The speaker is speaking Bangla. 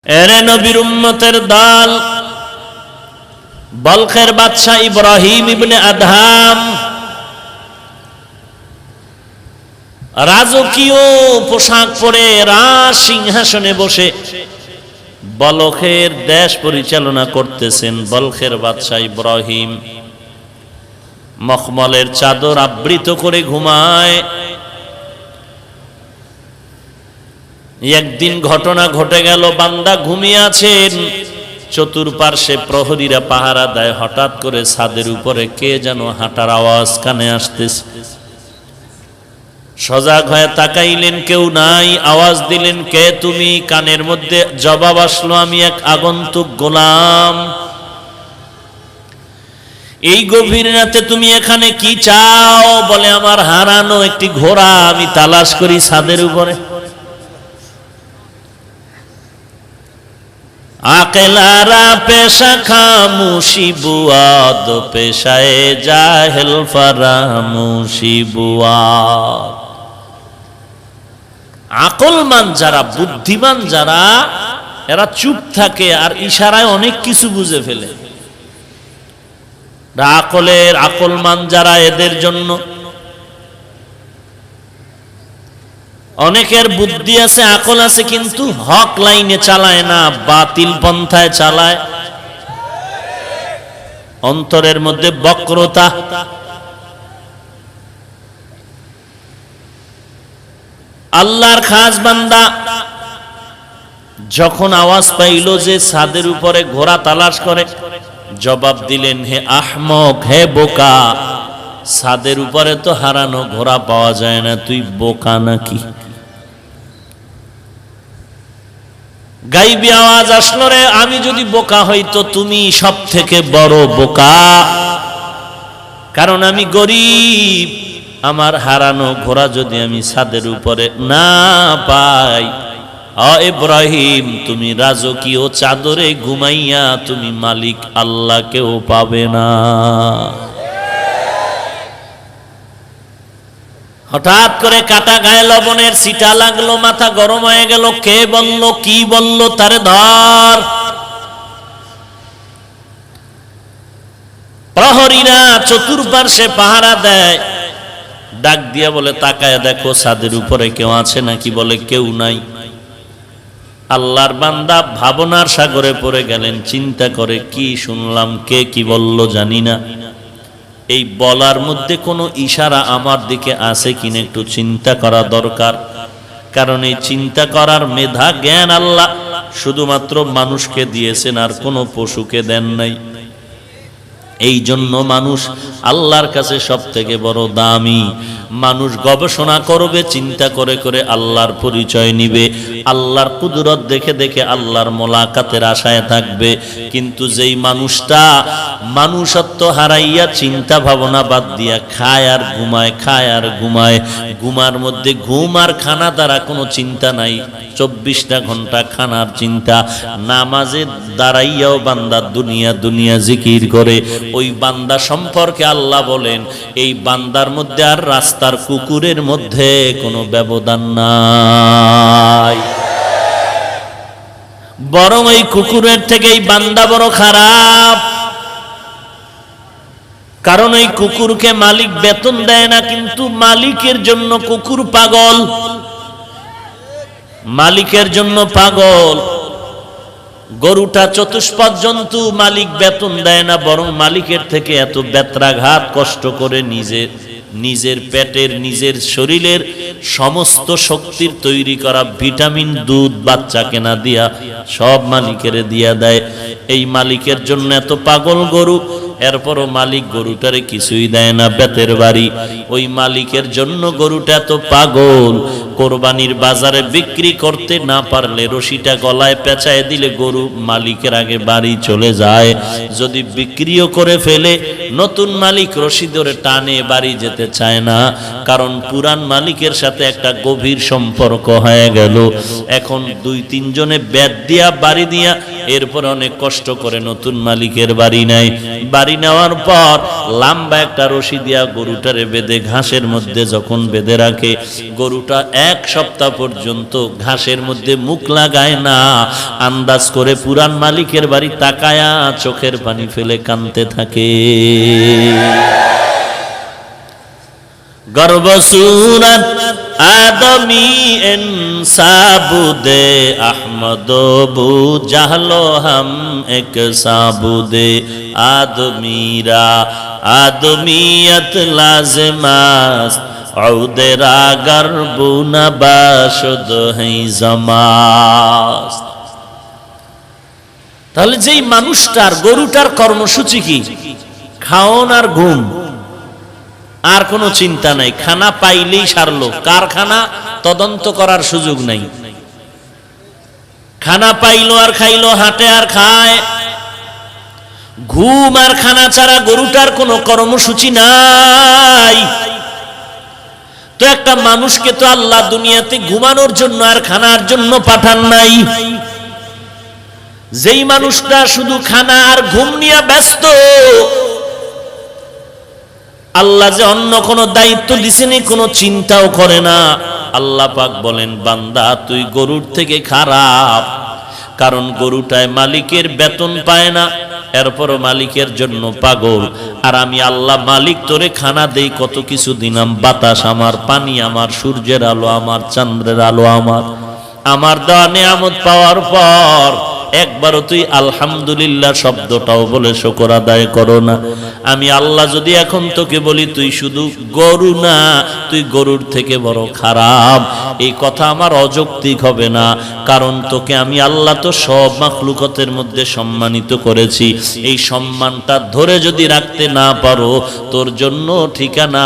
এরে নবীর উম্মতের দল, বলখের বাদশাহ ইব্রাহিম ইবনে আদহাম রাজকীয় পোশাক পরে রাজ সিংহাসনে বসে বলখের দেশ পরিচালনা করতেছেন। বলখের বাদশাহ ইব্রাহিম মখমলের চাদর আবৃত করে ঘুমায়। একদিন ঘটনা ঘটে গেল, বান্দা ঘুমিয়ে আছেন, চতুর্পার্শ্বে প্রহরীরা পাহারা দেয়। হঠাৎ করে ছাদের উপরে কে যেন হাঁটার আওয়াজ কানে আসতেছে। সজাগ হয়ে তাকাইলেন, কেউ নাই। আওয়াজ দিলেন, কে তুমি? কানের মধ্যে জবাব আসলো, আমি এক আগন্তুক গোলাম। এই গভীর রাতে তুমি এখানে কি চাও? বলে, আমার হারানো একটি ঘোড়া আমি তালাশ করি ছাদের উপরে। আকেলারা পেশা খামুশি বুয়াদ, পেশায় জাহেল ফারামুশি বুয়াদ। আকলমান যারা, বুদ্ধিমান যারা, এরা চুপ থাকে আর ইশারায় অনেক কিছু বুঝে ফেলে। আকলমান যারা, এদের জন্য অনেকের বুদ্ধি আছে, আকল আছে, কিন্তু হক লাইনে চালায় না, বাতিল পন্থায় চালায়। অন্তরের মধ্যে বক্রতা। আল্লাহর খাস বান্দা যখন আওয়াজ পাইল যে ছাদের উপরে ঘোড়া তালাশ করে, জবাব দিলেন, হে আহমক, হে বোকা, ছাদের উপরে তো হারানো ঘোড়া পাওয়া যায় না, তুই বোকা নাকি? গাইবি আওয়াজ আসলো, রে আমি যদি বোকা হইতো তুমি সব থেকে বড় বোকা, কারণ আমি গরিব। আমার হারানো ঘোড়া যদি আমি ছাদের উপরে না পাই, ইব্রাহিম, তুমি রাজকীয় চাদরে ঘুমাইয়া তুমি মালিক আল্লাহকেও পাবে না। হঠাৎ করে কাটা গায়ে লবণের ছিটা লাগলো, মাথা গরম হয়ে গেল। কে বলল, কি বলল? তারে ধর। প্রহরীরা চতুর্পার্শ্বে পাহারা দেয়। ডাক দিয়া বলে, তাকায় দেখো ছাদের উপরে কেউ আছে নাকি? বলে, কেউ নাই। আল্লাহর বান্দা ভাবনার সাগরে পড়ে গেলেন। চিন্তা করে, কি শুনলাম, কে কি বলল জানি না, এই বলার মধ্যে কোনো ইশারা আমার দিকে আছে কিনা একটু চিন্তা করা দরকার। কারণ এই চিন্তা করার মেধা, জ্ঞান আল্লাহ শুধুমাত্র মানুষকে দিয়েছেন, আর কোনো পশুকে দেন নাই। এই জন্য মানুষ আল্লাহর কাছে সব থেকে বড় দামি। মানুষ গবেষণা করবে, চিন্তা করে করে আল্লাহর পরিচয় নিবে, আল্লাহর কুদরত দেখে দেখে আল্লাহর মোলাকাতের আশায় থাকবে। কিন্তু যেই মানুষটা মানুষত্ব হারাইয়া চিন্তা ভাবনা বাদ দিয়া খায় আর ঘুমায়, খায় আর ঘুমায়, ঘুমার মধ্যে ঘুম আর খানা দ্বারা কোনো চিন্তা নাই, 24টা ঘন্টা খানার চিন্তা, নামাজে দাঁড়াইয়াও বান্দা দুনিয়া দুনিয়া জিকির করে, ওই বান্দা সম্পর্কে আল্লাহ বলেন, এই বান্দার মধ্যে আর রাস্তার কুকুরের মধ্যে কোনো ব্যবধান নাই, বরং এই কুকুরের থেকে এই বান্দা বড় খারাপ। কারণ এই কুকুরকে মালিক বেতন দেয় না, কিন্তু মালিকের জন্য কুকুর পাগল, মালিকের জন্য পাগল। গরুটা চতুষ্পদ জন্তু, মালিক বেতন দেয় না, বরং মালিকের থেকে এত বেত্রাঘাত কষ্ট করে নিজের পেটের, নিজের শরীরের সমস্ত শক্তির তৈরি করা ভিটামিন, দুধ বাচ্চাকে না দিয়া সব মালিকের দিয়া দেয়। এই মালিকের জন্য এত পাগল গরু, এরপরও মালিক গরুটারে কিছুই দেয় না, বেতের বাড়ি। ওই মালিকের জন্য গরুটা এত পাগল, কোরবানির বাজারে বিক্রি করতে না পারলে রশিটা গলায় পেঁচায় দিলে গরু মালিকের আগে বাড়ি চলে যায়। যদি বিক্রিও করে ফেলে, নতুন মালিক রশি ধরে টানে বাড়ি যেতে চায় না, কারণ পুরান মালিকের সাথে একটা গভীর সম্পর্ক হয়ে গেল। এখন 2-3 জনে বেত দিয়া বাড়ি দিয়া এরপর অনেক কষ্ট করে নতুন মালিকের বাড়ি নেয়। বাড়ি নেওয়ার পর লম্বা একটা রশি দিয়া গরুটারে বেঁধে ঘাসের মধ্যে যখন বেঁধে রাখে, গরুটা 1 সপ্তাহ পর্যন্ত ঘাসের মধ্যে মুখ লাগায় না। আন্দাজ করে পুরান মালিকের বাড়ি তাকায়া চোখের পানি ফেলে কাঁদতে থাকে। गर्व सूरत आदमी इंसाबुदे अहमदो बू जहलो हम एक साबुदे आदमीरा आदमियत लाजिमास औदेरा गर्बु नबाशुद है जमास। তাহলে যেই মানুষটার গরুটার কর্মসূচি কি? খাওন আর ঘুম, আর কোনো চিন্তা নাই। খানা পাইলেই সারলো। কারখানা তদন্ত করার সুযোগ নাই। খানা পাইলো আর খাইলো, হাঁটে আর খায়। ঘুম আর খানা ছাড়া গরুটার কোনো কর্মসূচি নাই। তো একটা মানুষকে তো আল্লাহ দুনিয়াতে ঘুমানোর জন্য আর খানার জন্য পাঠান নাই। যেই মানুষটা শুধু খানা আর ঘুম নিয়ে ব্যস্ত, আল্লাহ যে অন্য কোনো দায়িত্ব দিছেনি কোনো চিন্তাও করে না। আল্লাহ পাক বলেন, বান্দা তুই গরুর থেকে খারাপ, কারণ গরুটায় মালিকের বেতন পায় না, এরপরও মালিকের জন্য পাগল। আর আমি আল্লাহ মালিক তোরে খানা দেই, কত কিছু দিলাম, বাতাস আমার, পানি আমার, সূর্যের আলো আমার, চন্দ্রের আলো আমার। আমার দেওয়া নিয়ামত পাওয়ার পর একবারও তুই আলহামদুলিল্লাহ শব্দটাও বলে শুকর আদায় করো না। আমি আল্লাহ যদি এখন তোকে বলি তুই শুধু গরু না, তুই গরুর থেকে বড় খারাপ, এই কথা আমার অযৌক্তিক হবে না। কারণ তোকে আমি আল্লাহ তো সব মাখলুকতের মধ্যে সম্মানিত করেছি। এই সম্মানটা ধরে যদি রাখতে না পারো, তোর জন্য ঠিকানা